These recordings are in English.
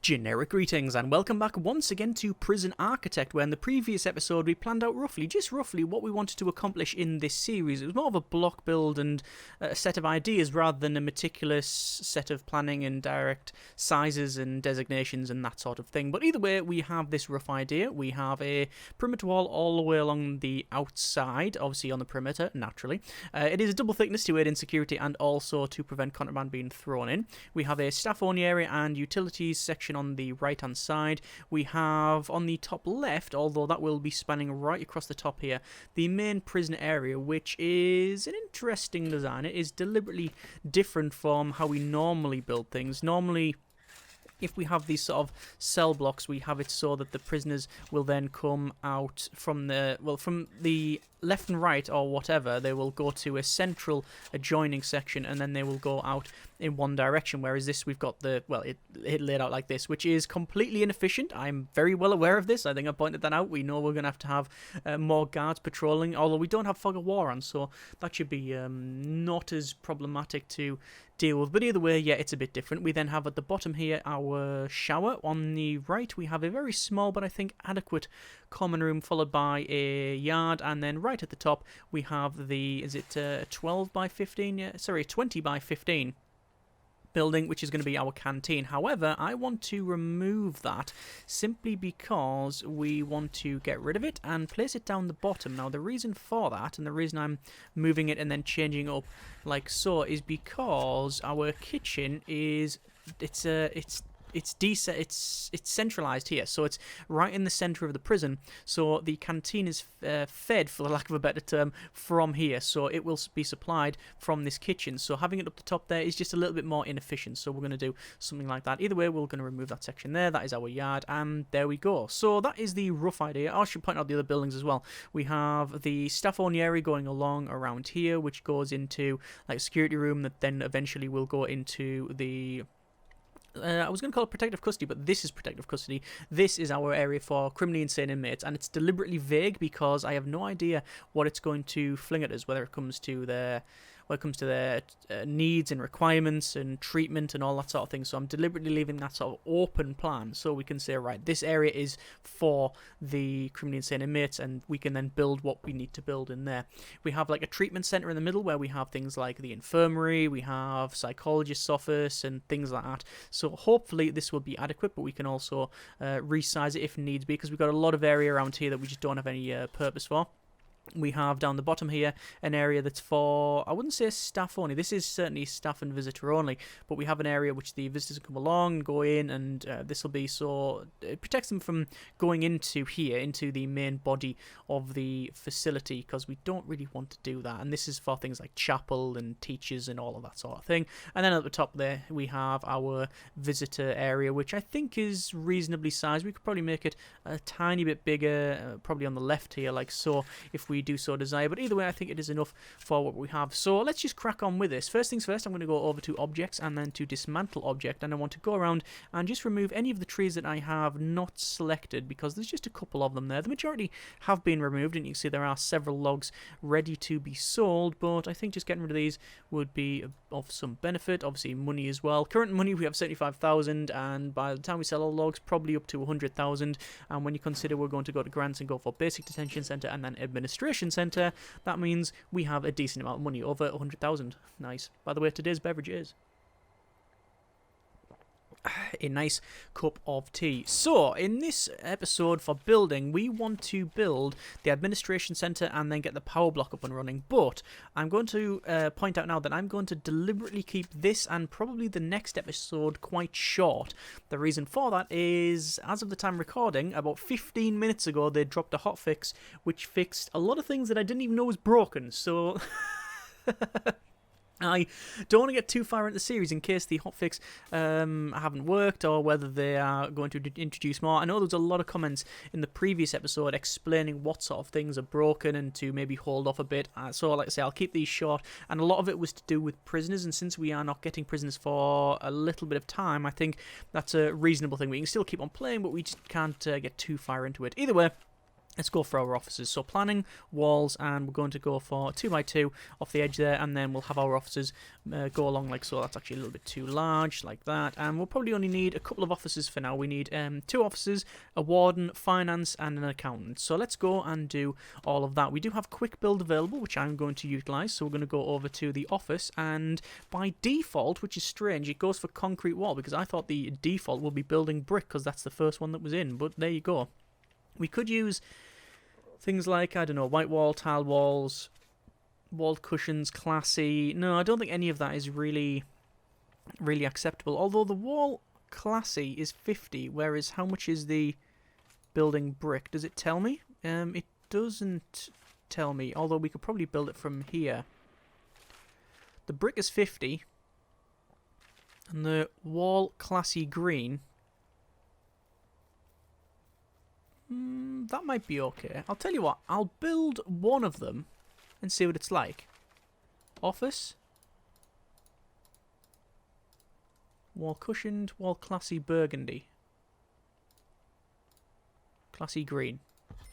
Generic greetings and welcome back once again to Prison Architect, where in the previous episode we planned out just roughly what we wanted to accomplish in this series. It was more of a block build and a set of ideas rather than a meticulous set of planning and direct sizes and designations and that sort of thing. But either way, we have this rough idea. We have a perimeter wall all the way along the outside, obviously on the perimeter, naturally. It is a double thickness to aid in security and also to prevent contraband being thrown in. We have a staff-only area and utilities section on the right hand side. We have on the top left, although that will be spanning right across the top here, the main prison area, which is an interesting design. It is deliberately different from how we normally build things. Normally, if we have these sort of cell blocks, we have it so that the prisoners will then come out from the left and right or whatever. They will go to a central adjoining section and then they will go out in one direction, whereas this we've got it laid out like this, which is completely inefficient. I'm very well aware of this. I think I pointed that out. We know we're going to have more guards patrolling, although we don't have fog of war on, so that should be not as problematic to deal with. But either way, yeah, it's a bit different. We then have at the bottom here our shower. On the right we have a very small but I think adequate common room, followed by a yard, and then right at the top we have the 12 by 15? Yeah, sorry, 20 by 15 building, which is going to be our canteen. However, I want to remove that simply because we want to get rid of it and place it down the bottom. Now, the reason for that, and the reason I'm moving it and then changing it up like so, is because our kitchen is it's centralized here, so it's right in the center of the prison. So the canteen is fed, for the lack of a better term, from here. So it will be supplied from this kitchen. So having it up the top there is just a little bit more inefficient. So we're going to do something like that. Either way, we're going to remove that section there. That is our yard, and there we go. So that is the rough idea. I should point out the other buildings as well. We have the staff-only area going along around here, which goes into like a security room that then eventually will go into the I was going to call it protective custody, but this is protective custody. This is our area for criminally insane inmates, and it's deliberately vague because I have no idea what it's going to fling at us, whether it comes to their needs and requirements and treatment and all that sort of thing. So I'm deliberately leaving that sort of open plan so we can say, right, this area is for the criminally insane inmates, and we can then build what we need to build in there. We have like a treatment center in the middle where we have things like the infirmary, we have psychologist's office and things like that. So hopefully this will be adequate, but we can also resize it if needs be, because we've got a lot of area around here that we just don't have any purpose for. We have down the bottom here an area that's for, I wouldn't say staff only, this is certainly staff and visitor only, but we have an area which the visitors can come along, go in, and this will be so, it protects them from going into here, into the main body of the facility, because we don't really want to do that. And this is for things like chapel and teachers and all of that sort of thing. And then at the top there we have our visitor area, which I think is reasonably sized. We could probably make it a tiny bit bigger, probably on the left here, like so, if we do so desire, but either way I think it is enough for what we have. So let's just crack on with this. First things first, I'm going to go over to objects and then to dismantle object, and I want to go around and just remove any of the trees that I have not selected, because there's just a couple of them there. The majority have been removed, and you can see there are several logs ready to be sold, but I think just getting rid of these would be of some benefit. Obviously money as well. Current money we have 75,000, and by the time we sell all logs probably up to 100,000, and when you consider we're going to go to grants and go for basic detention center and then administration center, that means we have a decent amount of money, over 100,000. Nice. By the way, today's beverage is a nice cup of tea. So in this episode for building, we want to build the administration center and then get the power block up and running, but I'm going to point out now that I'm going to deliberately keep this and probably the next episode quite short. The reason for that is, as of the time recording, about 15 minutes ago they dropped a hotfix which fixed a lot of things that I didn't even know was broken, so I don't want to get too far into the series in case the hotfix haven't worked, or whether they are going to introduce more. I know there's a lot of comments in the previous episode explaining what sort of things are broken and to maybe hold off a bit. So like I say, I'll keep these short, and a lot of it was to do with prisoners, and since we are not getting prisoners for a little bit of time, I think that's a reasonable thing. We can still keep on playing, but we just can't get too far into it. Either way, Let's go for our offices. So planning, walls, and we're going to go for 2x2 off the edge there, and then we'll have our offices go along like so. That's actually a little bit too large, like that. And we'll probably only need a couple of offices for now. We need 2 offices, a warden, finance, and an accountant. So let's go and do all of that. We do have quick build available, which I'm going to utilise. So we're going to go over to the office, and by default, which is strange, it goes for concrete wall, because I thought the default would be building brick, because that's the first one that was in. But there you go. We could use things like, I don't know, white wall, tile walls, walled cushions, classy. No, I don't think any of that is really acceptable. Although the wall classy is 50, whereas how much is the building brick? Does it tell me? It doesn't tell me, although we could probably build it from here. The brick is 50, and the wall classy green... that might be okay. I'll tell you what, I'll build one of them and see what it's like. Office. Wall cushioned, wall classy burgundy. Classy green.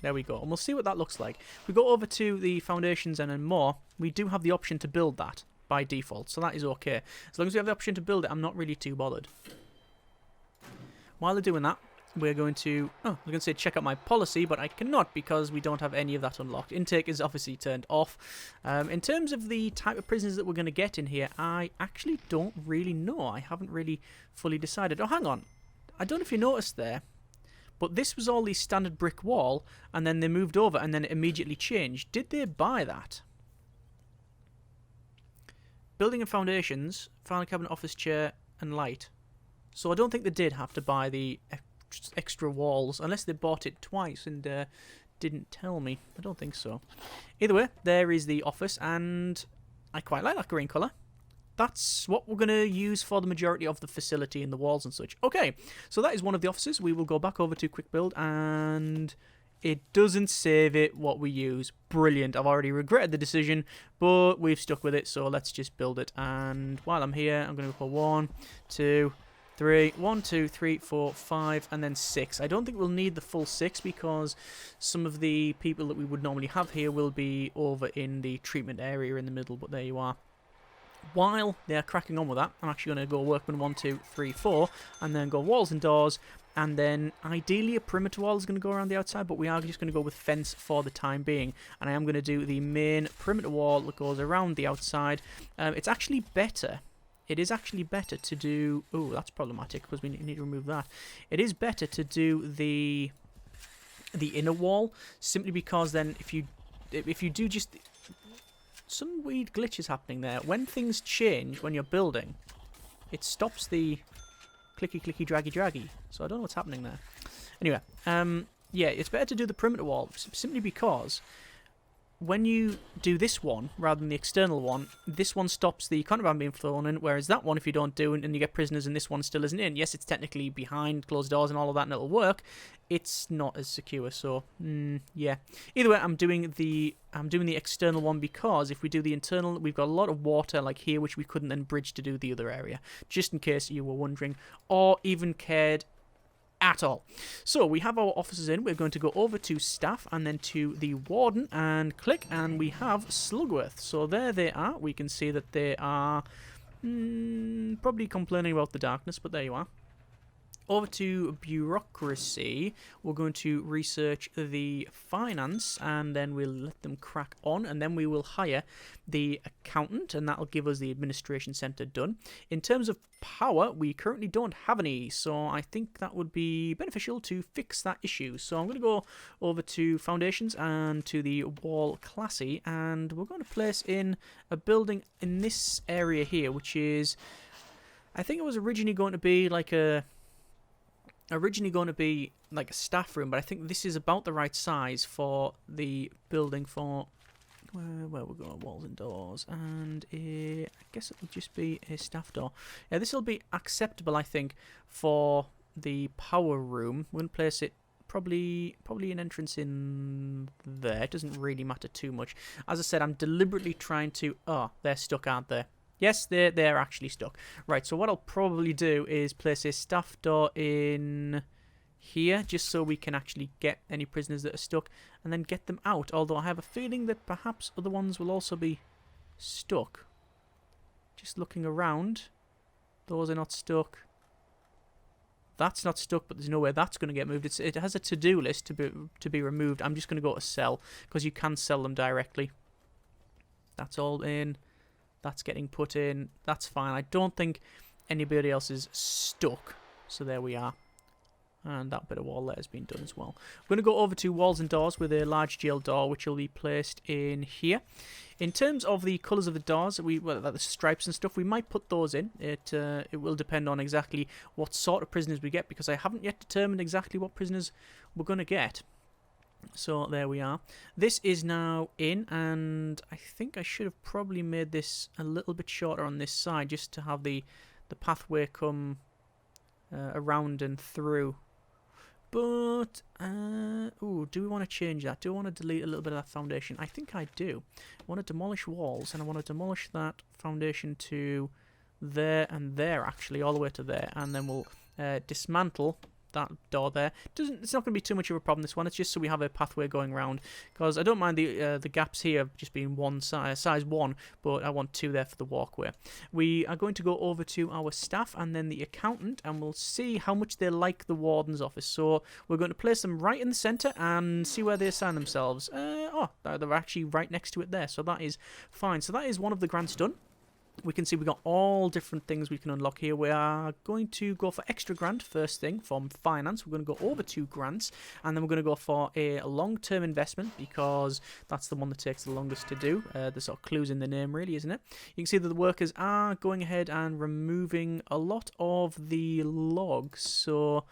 There we go. And we'll see what that looks like. If we go over to the foundations and then more, we do have the option to build that by default. So that is okay. As long as we have the option to build it, I'm not really too bothered. While they're doing that, we're going to... Oh, I was going to say check out my policy, but I cannot because we don't have any of that unlocked. Intake is obviously turned off. In terms of the type of prisoners that we're going to get in here, I actually don't really know. I haven't really fully decided. Oh, hang on. I don't know if you noticed there, but this was all the standard brick wall, and then they moved over, and then it immediately changed. Did they buy that? Building and foundations, filing cabinet, office chair, and light. So I don't think they did have to buy the extra walls, unless they bought it twice and didn't tell me. I don't think so. Either way, there is the office, and I quite like that green colour. That's what we're going to use for the majority of the facility and the walls and such. Okay, so that is one of the offices. We will go back over to quick build, and it doesn't save it what we use. Brilliant. I've already regretted the decision, but we've stuck with it, so let's just build it. And while I'm here, I'm going to go for 1, 2, 3, 1, 2, 3, 4, 5, and then 6. I don't think we'll need the full 6 because some of the people that we would normally have here will be over in the treatment area in the middle, but there you are. While they're cracking on with that, I'm actually going to go workman 1, 2, 3, 4, and then go walls and doors, and then ideally a perimeter wall is going to go around the outside, but we are just going to go with fence for the time being, and I am going to do the main perimeter wall that goes around the outside. It's actually better. It is actually better to do... Oh, that's problematic because we need to remove that. It is better to do the inner wall, simply because then if you do just... Some weird glitches happening there. When things change when you're building, it stops the clicky clicky draggy draggy. So I don't know what's happening there. Anyway, yeah, it's better to do the perimeter wall simply because when you do this one rather than the external one, this one stops the contraband being flown in, whereas that one, if you don't do it and you get prisoners and this one still isn't in, yes, it's technically behind closed doors and all of that and it'll work, it's not as secure. So yeah, either way, I'm doing the external one because if we do the internal, we've got a lot of water like here which we couldn't then bridge to do the other area, just in case you were wondering or even cared at all. So we have our officers in. We're going to go over to staff and then to the warden and click, and we have Slugworth. So there they are. We can see that they are probably complaining about the darkness, but there you are. Over to bureaucracy, we're going to research the finance and then we'll let them crack on, and then we will hire the accountant and that'll give us the administration centre done. In terms of power, we currently don't have any, so I think that would be beneficial to fix that issue. So I'm going to go over to foundations and to the wall classy, and we're going to place in a building in this area here, which is, I think it was originally going to be like a staff room, but I think this is about the right size for the building for where we're going, walls and doors, and I guess it will just be a staff door. Yeah, this will be acceptable, I think, for the power room. We're going to place it probably an entrance in there. It doesn't really matter too much. As I said, I'm deliberately trying to... Oh, they're stuck, aren't they? Yes, they're actually stuck. Right, so what I'll probably do is place a staff door in here, just so we can actually get any prisoners that are stuck and then get them out. Although I have a feeling that perhaps other ones will also be stuck. Just looking around, those are not stuck. That's not stuck, but there's no way that's going to get moved. It has a to-do list to be removed. I'm just going to go to sell, because you can sell them directly. That's all in. That's getting put in. That's fine. I don't think anybody else is stuck. So there we are. And that bit of wall there has been done as well. We're going to go over to walls and doors with a large jail door, which will be placed in here. In terms of the colours of the doors, the stripes and stuff, we might put those in. It will depend on exactly what sort of prisoners we get, because I haven't yet determined exactly what prisoners we're going to get. So there we are. This is now in, and I think I should have probably made this a little bit shorter on this side, just to have the pathway come around and through. But, ooh, do we want to change that? Do I want to delete a little bit of that foundation? I think I do. I want to demolish walls, and I want to demolish that foundation to there and there, actually, all the way to there. And then we'll dismantle that door there. It's not going to be too much of a problem, this one. It's just so we have a pathway going around, because I don't mind the gaps here just being one size 1, but I want 2 there for the walkway. We are going to go over to our staff and then the accountant, and we'll see how much they like the warden's office. So we're going to place them right in the centre and see where they assign themselves. Oh, they're actually right next to it there, so that is fine. So that is one of the grants done. We can see we've got all different things we can unlock here. We are going to go for extra grant first thing from finance. We're going to go over 2 grants, and then we're going to go for a long-term investment, because that's the one that takes the longest to do. The sort of clues in the name, really, isn't it? You can see that the workers are going ahead and removing a lot of the logs. So,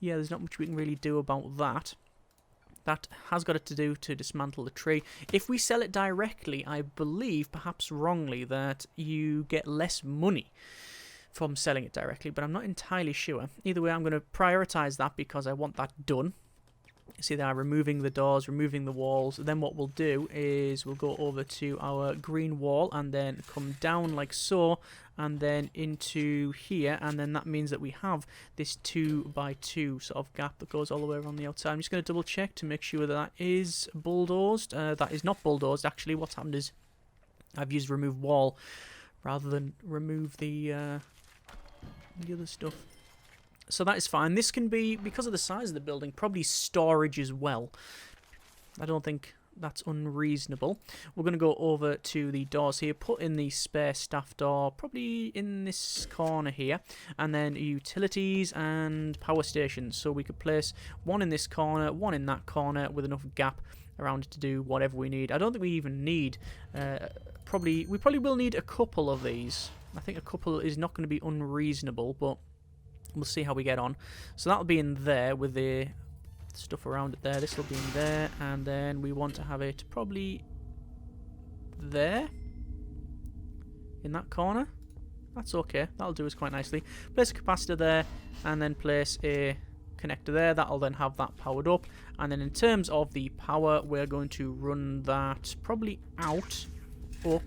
yeah, there's not much we can really do about that. That has got it to do to dismantle the tree. If we sell it directly, I believe, perhaps wrongly, that you get less money from selling it directly, but I'm not entirely sure. Either way, I'm going to prioritise that because I want that done. See, they are removing the doors, removing the walls. Then what we'll do is we'll go over to our green wall and then come down like so, and then into here, and then that means that we have this 2x2 sort of gap that goes all the way around the outside. I'm just going to double check to make sure that that is bulldozed. That is not bulldozed, actually. What's happened is I've used remove wall rather than remove the other stuff. So that is fine. This can be, because of the size of the building, probably storage as well. I don't think that's unreasonable. We're going to go over to the doors here, put in the spare staff door, probably in this corner here, and then utilities and power stations. So we could place one in this corner, one in that corner, with enough gap around it to do whatever we need. I don't think we even need, we probably will need a couple of these. I think a couple is not going to be unreasonable, but we'll see how we get on. So that'll be in there with the stuff around it there. This will be in there, and then we want to have it probably there in that corner. That's okay. That'll do us quite nicely. Place a capacitor there, and then place a connector there. That'll then have that powered up. And then in terms of the power, we're going to run that probably out, up,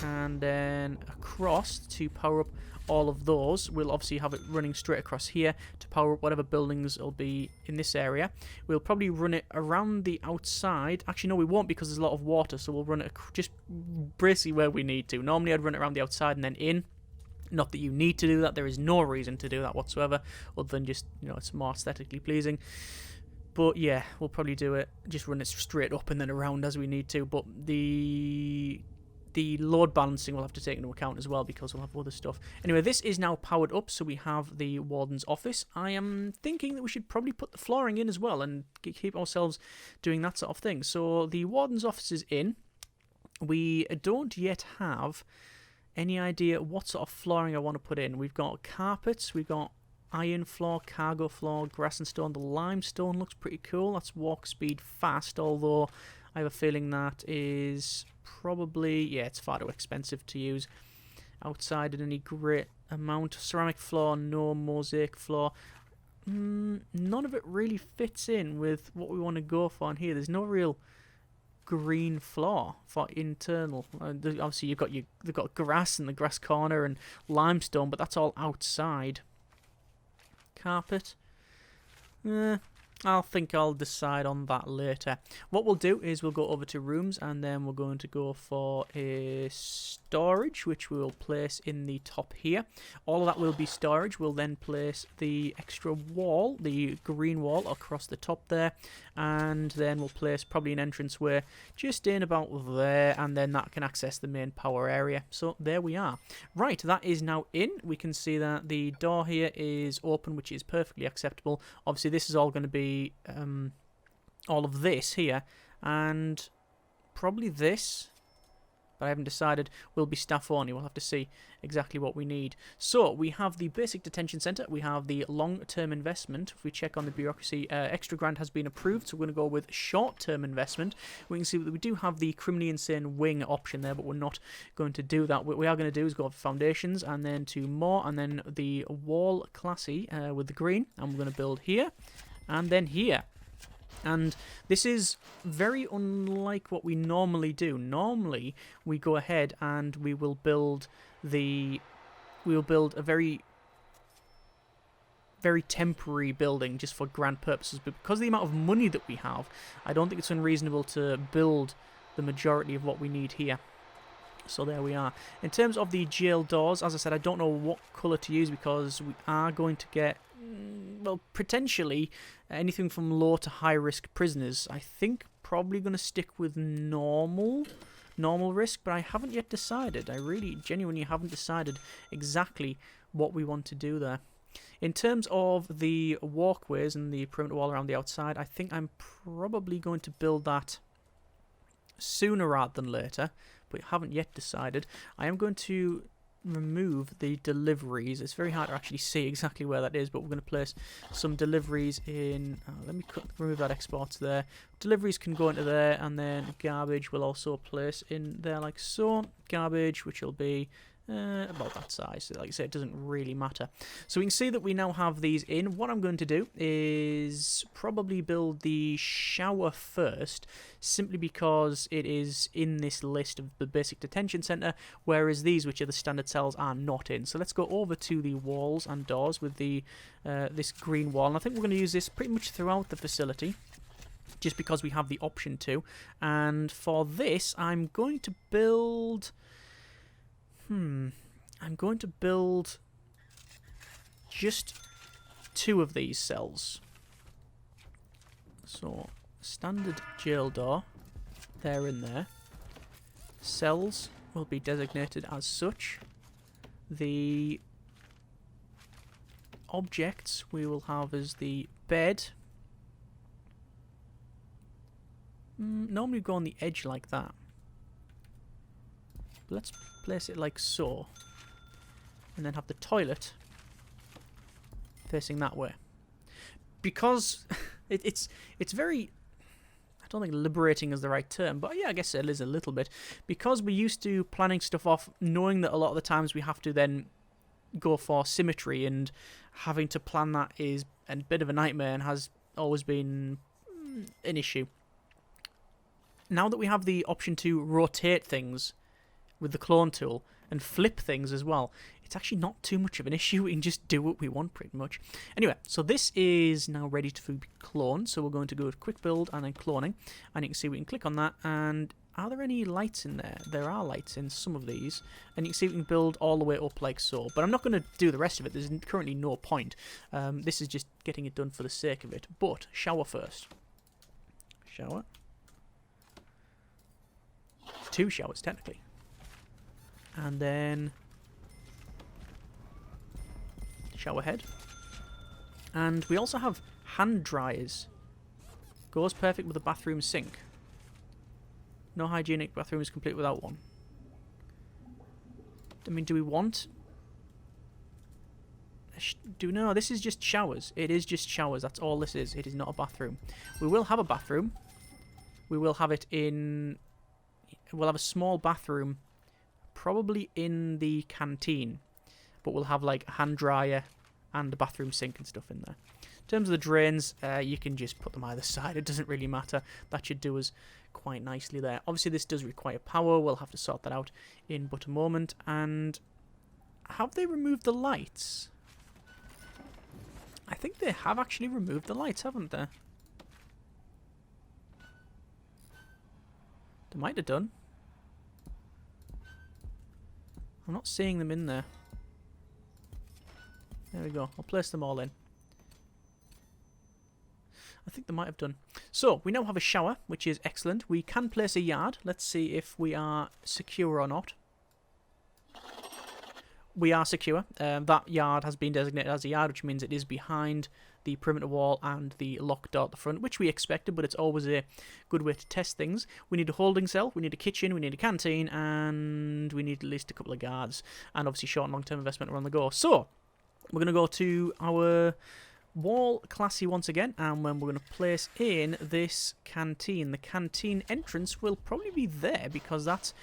and then across to power up all of those. We'll obviously have it running straight across here to power up whatever buildings will be in this area. We'll probably run it around the outside. Actually, no, we won't, because there's a lot of water, so we'll run it just basically where we need to. Normally, I'd run it around the outside and then in. Not that you need to do that. There is no reason to do that whatsoever, other than just, you know, it's more aesthetically pleasing. But yeah, we'll probably do it, just run it straight up and then around as we need to. But the load balancing we'll have to take into account as well, because we'll have other stuff. Anyway, this is now powered up, so we have the warden's office. I am thinking that we should probably put the flooring in as well and keep ourselves doing that sort of thing. So the warden's office is in. We don't yet have any idea what sort of flooring I want to put in. We've got carpets, we've got iron floor, cargo floor, grass and stone. The limestone looks pretty cool. That's walk speed fast, although I have a feeling that is probably, yeah, it's far too expensive to use outside in any great amount. Ceramic floor, no. Mosaic floor. None of it really fits in with what we want to go for on here. There's no real green floor for internal. Obviously, they've got grass in the grass corner and limestone, but that's all outside. Carpet. I think I'll decide on that later. What we'll do is we'll go over to rooms, and then we're going to go for a storage, which we'll place in the top here. All of that will be storage. We'll then place the extra wall, the green wall, across the top there, and then we'll place probably an entranceway just in about there, and then that can access the main power area. So there we are. Right, that is now in. We can see that the door here is open, which is perfectly acceptable. Obviously, this is all going to be all of this here, and probably this, but I haven't decided, will be staff only. We'll have to see exactly what we need. So we have the basic detention centre, we have the long-term investment. If we check on the bureaucracy, extra grant has been approved, so we're going to go with short-term investment. We can see that we do have the criminally insane wing option there, but we're not going to do that. What we are going to do is go for foundations, and then to more, and then the wall classy with the green, and we're going to build here and then here. And this is very unlike what we normally do. Normally, we go ahead and we will build a very temporary building just for grant purposes. But because of the amount of money that we have, I don't think it's unreasonable to build the majority of what we need here. So there we are. In terms of the jail doors, as I said, I don't know what colour to use because we are going to get, well, potentially anything from low to high risk prisoners. I think probably going to stick with normal risk, but I haven't yet decided. I really genuinely haven't decided exactly what we want to do there. In terms of the walkways and the perimeter wall around the outside, I think I'm probably going to build that sooner rather than later, but I haven't yet decided. I am going to remove the deliveries. It's very hard to actually see exactly where that is, but we're going to place some deliveries in. Let me remove that exports there. Deliveries can go into there, and then garbage will also place in there like so. Garbage, which will be about that size. So like I said, it doesn't really matter. So we can see that we now have these in. What I'm going to do is probably build the shower first, simply because it is in this list of the basic detention centre, whereas these, which are the standard cells, are not in. So let's go over to the walls and doors with the this green wall, and I think we're going to use this pretty much throughout the facility, just because we have the option to. And for this, I'm going to build just 2 of these cells. So, standard jail door, they're in there. Cells will be designated as such. The objects we will have as the bed. Normally go on the edge like that. But let's place it like so, and then have the toilet facing that way, because it's very, I don't think liberating is the right term, but yeah, I guess it is a little bit, because we're used to planning stuff off knowing that a lot of the times we have to then go for symmetry, and having to plan that is a bit of a nightmare and has always been an issue. Now that we have the option to rotate things with the clone tool and flip things as well, it's actually not too much of an issue. We can just do what we want pretty much. Anyway, so this is now ready to be cloned, so we're going to go with quick build and then cloning, and you can see we can click on that. And are there any lights in there? There are lights in some of these, and you can see we can build all the way up like so, but I'm not going to do the rest of it. There's currently no point. This is just getting it done for the sake of it. But shower first. Shower. 2 showers technically. And then shower head. And we also have hand dryers. Goes perfect with a bathroom sink. No hygienic bathroom is complete without one. I mean, do we want... No, this is just showers. It is just showers. That's all this is. It is not a bathroom. We will have a bathroom. We will have it in... We'll have a small bathroom, probably in the canteen, but we'll have like a hand dryer and a bathroom sink and stuff in there. In terms of the drains, you can just put them either side. It doesn't really matter. That should do us quite nicely there. Obviously, this does require power. We'll have to sort that out in but a moment. And have they removed the lights? I think they have actually removed the lights, haven't they? They might have done. I'm not seeing them in there. There we go. I'll place them all in. I think they might have done. So, we now have a shower, which is excellent. We can place a yard. Let's see if we are secure or not. We are secure. That yard has been designated as a yard, which means it is behind the perimeter wall and the locked door at the front, which we expected, but it's always a good way to test things. We need a holding cell, we need a kitchen, we need a canteen, and we need at least a couple of guards. And obviously short and long-term investment are on the go. So, we're going to go to our wall classy once again, and then we're going to place in this canteen. The canteen entrance will probably be there, because that's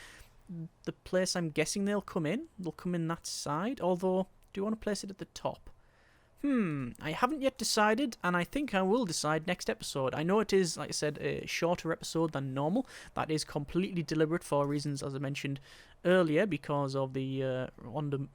the place I'm guessing they'll come in. They'll come in that side, although, do you want to place it at the top? I haven't yet decided, and I think I will decide next episode. I know it is, like I said, a shorter episode than normal. That is completely deliberate for reasons, as I mentioned earlier, because of the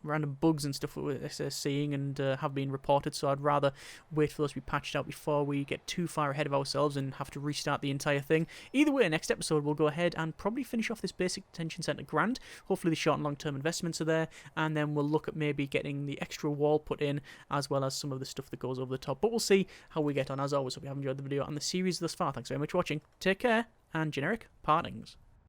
random bugs and stuff we're seeing and have been reported, so I'd rather wait for those to be patched out before we get too far ahead of ourselves and have to restart the entire thing. Either way, next episode we'll go ahead and probably finish off this basic detention centre grand. Hopefully the short and long-term investments are there, and then we'll look at maybe getting the extra wall put in, as well as some of the stuff that goes over the top. But we'll see how we get on. As always, hope you have enjoyed the video and the series thus far. Thanks very much for watching. Take care, and generic partings.